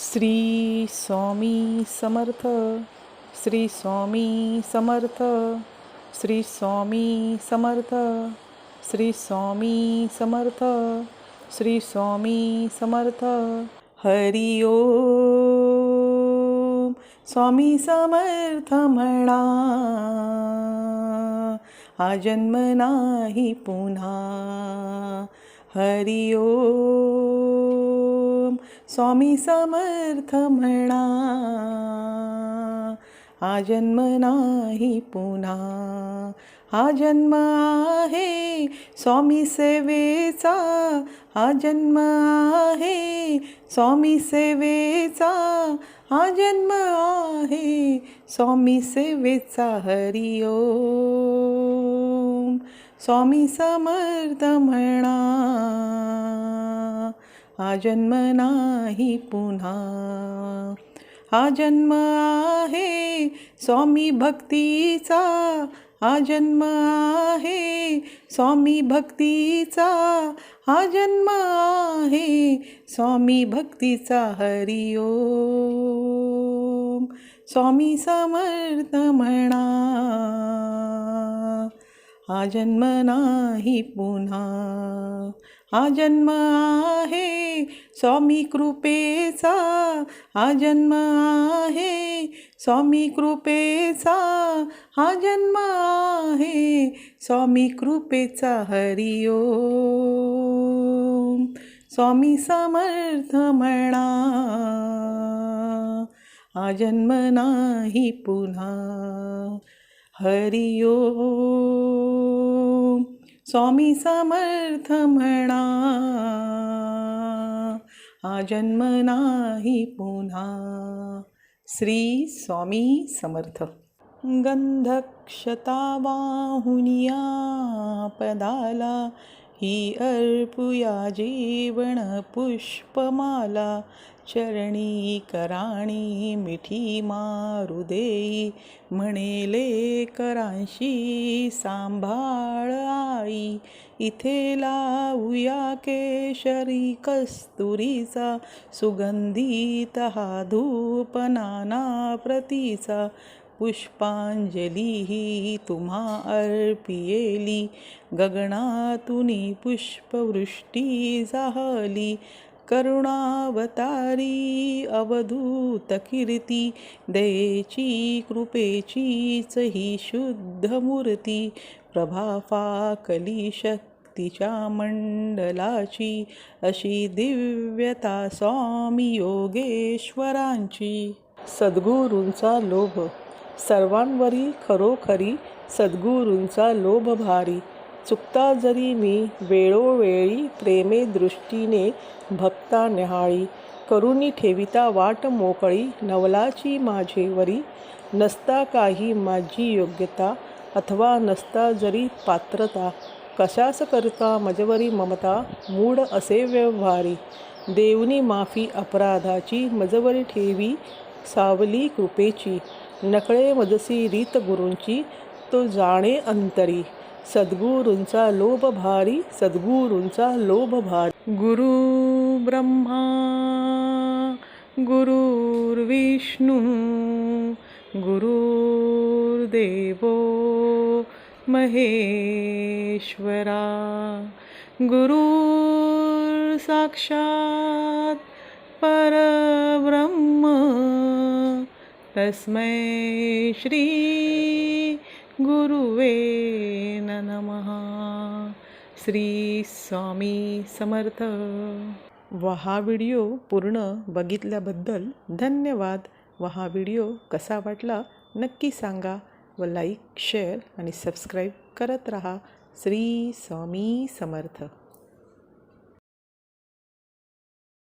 श्री स्वामी समर्थ. श्री स्वामी समर्थ. श्री स्वामी समर्थ. श्री स्वामी समर्थ. श्री स्वामी समर्थ. हरि ओम. स्वामी समर्थ म्हणा, हा जन्म नाही पुन्हा. हरि ओम. स्वामी समर्थ म्हणा, हा जन्म नाही पुन्हा. हा जन्म आहे स्वामी सेवेचा, हा जन्म आहे स्वामी सेवेचा. हा जन्म आहे स्वामी सेवेचा. हरि ओम. स्वामी समर्थ म्हणा, हा जन्म नाही पुन्हा. हा जन्म आहे स्वामी भक्तीचा, हा जन्म आहे स्वामी भक्तीचा. हा जन्म आहे स्वामी भक्तीचा. हरि ओम. स्वामी समर्थ म्हणा, हा जन्म नाही पुन्हा. हा जन्म आहे स्वामी कृपेचा, हा जन्म आहे स्वामी कृपेचा. हा जन्म आहे स्वामी कृपेचा. हरि ओम. स्वामी समर्थ म्हणा, हा जन्म नाही पुन्हा. हरि ओम. स्वामी समर्थ म्हणा, हा जन्म नाही पुन्हा. श्री स्वामी समर्थ. गंधक्षता वाहुनिया पदाला, ही अर्पुया जीवन पुष्पमाला. चरणी कराणी मिठी मारू देई, म्हणेले करांशी सांभाळ आई. इथे लावूया केशरी कस्तुरीचा, सुगंधित हा धूप नाना प्रतीचा. पुष्पांजली ही तुम्हा अर्पियेली, गगनातुनी पुष्पवृष्टी जाहली. करुणावतारी अवधूत कीर्ती, दयेची कृपेचीच ही शुद्ध मूर्ती. प्रभा फाकली शक्तीच्या मंडलाची, अशी दिव्यता स्वामी योगेश्वरांची. सद्गुरूंचा लोभ सर्वांवरी, खरोखरी सद्गुरूंचा लोभ भारी. चुकता जरी मी वेळोवेळी, प्रेमे दृष्टीने भक्ता न्याहाळी. करुणी ठेविता वाट मोकळी, नवलाची माझेवरी. नसता काही माझी योग्यता, अथवा नसता जरी पात्रता. कशास करता मजवरी ममता, मूढ असे व्यवहारी. देऊनी माफी अपराधाची, मजवरी ठेवी सावली कृपेची. नकळे मजसी रीत गुरूंची, तो जाणे अंतरी. सद्गुरूंचा लोभ भारी, सद्गुरूंचा लोभ भारी. गुरु ब्रह्मा गुरुर्विष्णू, गुरुर्देवो महेश्वरा. गुरुर साक्षात परब्रह्म, तस्मै श्री गुरुवे नमः. श्री स्वामी समर्थ. हा व्हिडिओ पूर्ण बघितल्याबद्दल धन्यवाद. हा व्हिडिओ कसा वाटला नक्की सांगा व लाईक, शेअर आणि सबस्क्राईब करत राहा. श्री स्वामी समर्थ.